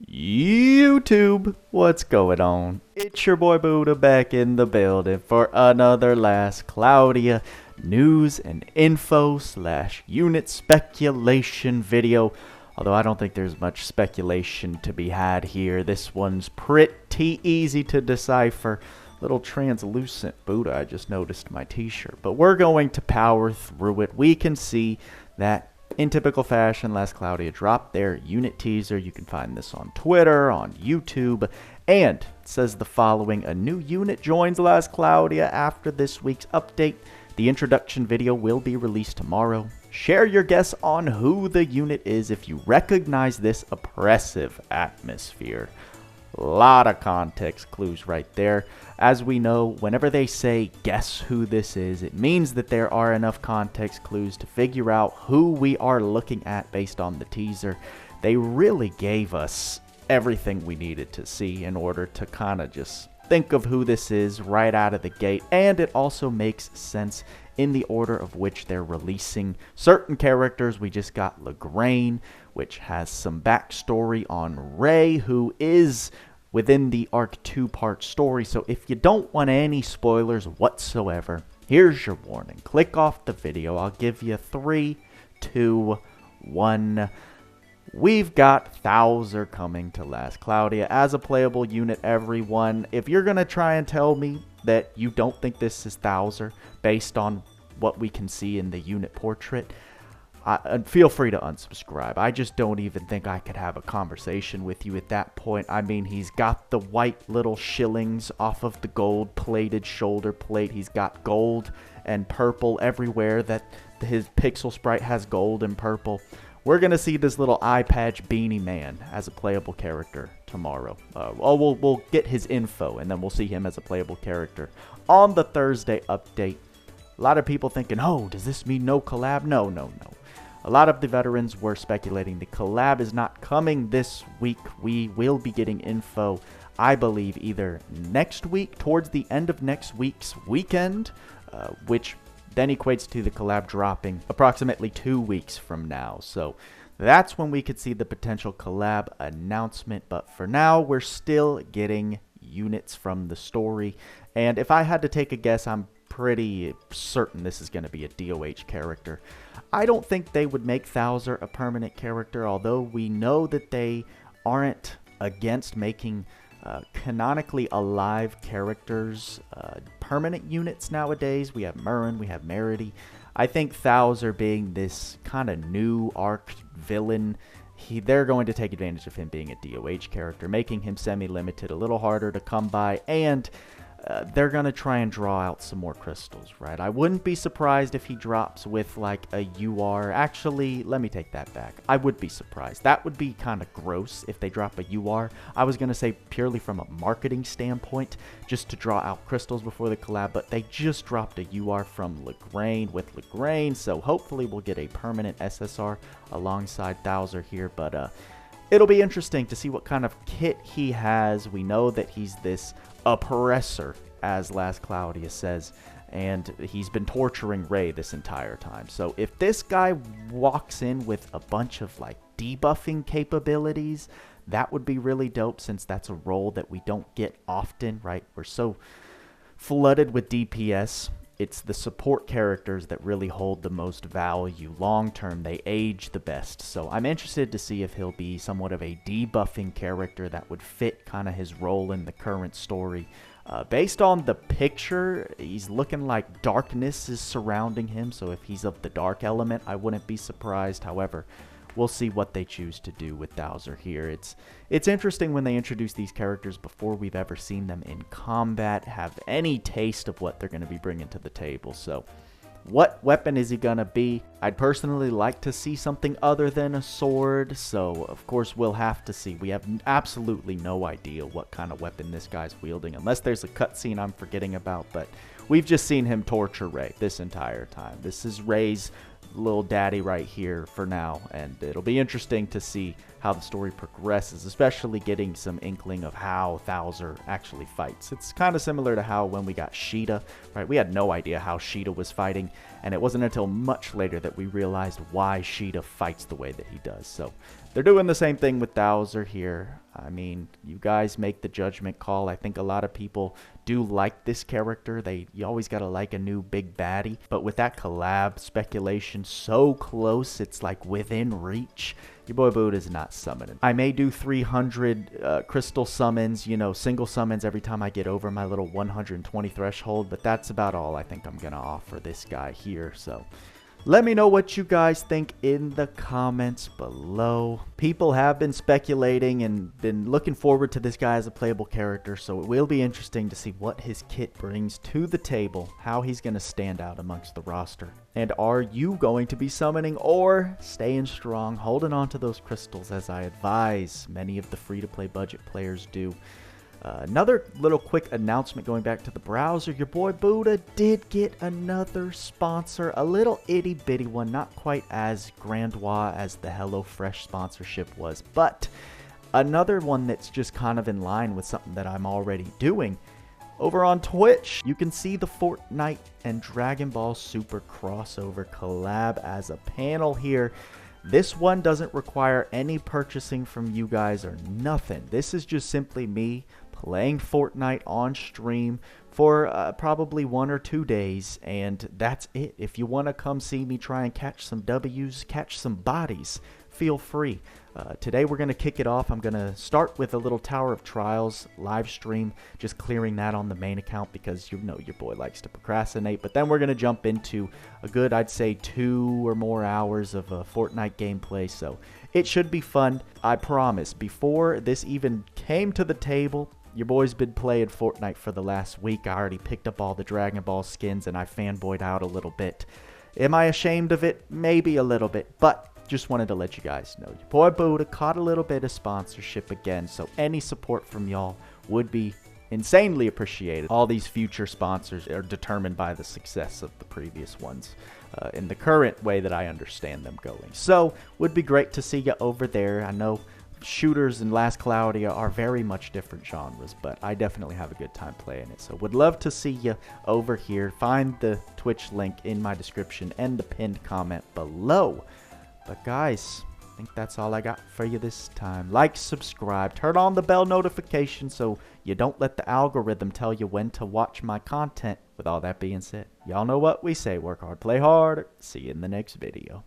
YouTube, what's going on? It's your boy Buddha back in the building for another last Cloudia news and info / unit speculation video. Although I don't think there's much speculation to be had here. This one's pretty easy to decipher. Little translucent Buddha, I just noticed my t-shirt. But we're going to power through it. We can see that in typical fashion, Last Cloudia dropped their unit teaser. You can find this on Twitter, on YouTube, and it says the following: a new unit joins Last Cloudia after this week's update. The introduction video will be released tomorrow. Share your guess on who the unit is if you recognize this oppressive atmosphere. A lot of context clues right there. As we know, whenever they say guess who this is, it means that there are enough context clues to figure out who we are looking at based on the teaser. They really gave us everything we needed to see in order to kind of just think of who this is right out of the gate, and it also makes sense in the order of which they're releasing certain characters. We just got Lagrange, which has some backstory on Ray, who is within the Arc 2-part story. So if you don't want any spoilers whatsoever, here's your warning. Click off the video. I'll give you 3, 2, 1. We've got Thouser coming to Last Cloudia as a playable unit, everyone. If you're going to try and tell me that you don't think this is Thouser based on what we can see in the unit portrait, feel free to unsubscribe. I just don't even think I could have a conversation with you at that point. I mean, he's got the white little shillings off of the gold-plated shoulder plate. He's got gold and purple everywhere. That his pixel sprite has gold and purple. We're going to see this little eye patch beanie man as a playable character tomorrow. We'll get his info, and then we'll see him as a playable character on the Thursday update. A lot of people thinking, oh, does this mean no collab? No, no, no. A lot of the veterans were speculating the collab is not coming this week. We will be getting info, I believe, either next week, towards the end of next week's weekend, which then equates to the collab dropping approximately 2 weeks from now. So that's when we could see the potential collab announcement. But for now, we're still getting units from the story. And if I had to take a guess, I'm pretty certain this is going to be a DOH character. I don't think they would make Thouser a permanent character, although we know that they aren't against making canonically alive characters permanent units nowadays. We have Murren, we have Merity. I think Thouser being this kind of new arc villain, they're going to take advantage of him being a DOH character, making him semi-limited, a little harder to come by, and they're going to try and draw out some more crystals, right? I wouldn't be surprised if he drops with like a UR. Actually, let me take that back. I would be surprised. That would be kind of gross if they drop a UR. I was going to say purely from a marketing standpoint, just to draw out crystals before the collab, but they just dropped a UR from Lagrange with Lagrange, so hopefully we'll get a permanent SSR alongside Thouser here, but it'll be interesting to see what kind of kit he has. We know that he's this oppressor, as Last Cloudia says, and he's been torturing Ray this entire time. So if this guy walks in with a bunch of like debuffing capabilities, that would be really dope, since that's a role that we don't get often, right? We're so flooded with DPS. It's the support characters that really hold the most value long term. They age the best. So I'm interested to see if he'll be somewhat of a debuffing character that would fit kind of his role in the current story. Based on the picture, he's looking like darkness is surrounding him. So if he's of the dark element, I wouldn't be surprised. However, we'll see what they choose to do with Thouser here. It's interesting when they introduce these characters before we've ever seen them in combat, have any taste of what they're going to be bringing to the table. So what weapon is he going to be? I'd personally like to see something other than a sword. So of course we'll have to see. We have absolutely no idea what kind of weapon this guy's wielding, unless there's a cutscene I'm forgetting about. But we've just seen him torture Ray this entire time. This is Ray's little daddy right here for now, and it'll be interesting to see how the story progresses, especially getting some inkling of how Thouser actually fights. It's kind of similar to how when we got Sheeta, right? We had no idea how Sheeta was fighting, and it wasn't until much later that we realized why Sheeta fights the way that he does. So they're doing the same thing with Thouser here. I mean, you guys make the judgment call. I think a lot of people do like this character. You always gotta like a new big baddie. But with that collab speculation so close, it's like within reach, your boy Buddha's not summoning. I may do 300 crystal summons, you know, single summons every time I get over my little 120 threshold, but that's about all I think I'm gonna offer this guy here. So let me know what you guys think in the comments below. People have been speculating and been looking forward to this guy as a playable character, so it will be interesting to see what his kit brings to the table, how he's going to stand out amongst the roster. And are you going to be summoning or staying strong, holding on to those crystals as I advise many of the free-to-play budget players do? Another little quick announcement going back to the browser. Your boy Buddha did get another sponsor, a little itty bitty one, not quite as grandiose as the HelloFresh sponsorship was, but another one that's just kind of in line with something that I'm already doing. Over on Twitch, you can see the Fortnite and Dragon Ball Super crossover collab as a panel here. This one doesn't require any purchasing from you guys or nothing. This is just simply me playing Fortnite on stream for probably 1 or 2 days, and that's it. If you want to come see me try and catch some W's, catch some bodies, feel free. Today we're going to kick it off. I'm going to start with a little Tower of Trials live stream, just clearing that on the main account because you know your boy likes to procrastinate. But then we're going to jump into a good, I'd say, 2 or more hours of Fortnite gameplay. So it should be fun. I promise. Before this even came to the table, your boy's been playing Fortnite for the last week. I already picked up all the Dragon Ball skins and I fanboyed out a little bit. Am I ashamed of it? Maybe a little bit, but just wanted to let you guys know. Your boy Buddha caught a little bit of sponsorship again, so any support from y'all would be insanely appreciated. All these future sponsors are determined by the success of the previous ones in the current way that I understand them going. So, would be great to see you over there. I know shooters and Last Cloudia are very much different genres, but I definitely have a good time playing it. So would love to see you over here. Find the Twitch link in my description and the pinned comment below. But guys, I think that's all I got for you this time. Like, subscribe, turn on the bell notification so you don't let the algorithm tell you when to watch my content. With all that being said, y'all know what we say. Work hard, play hard. See you in the next video.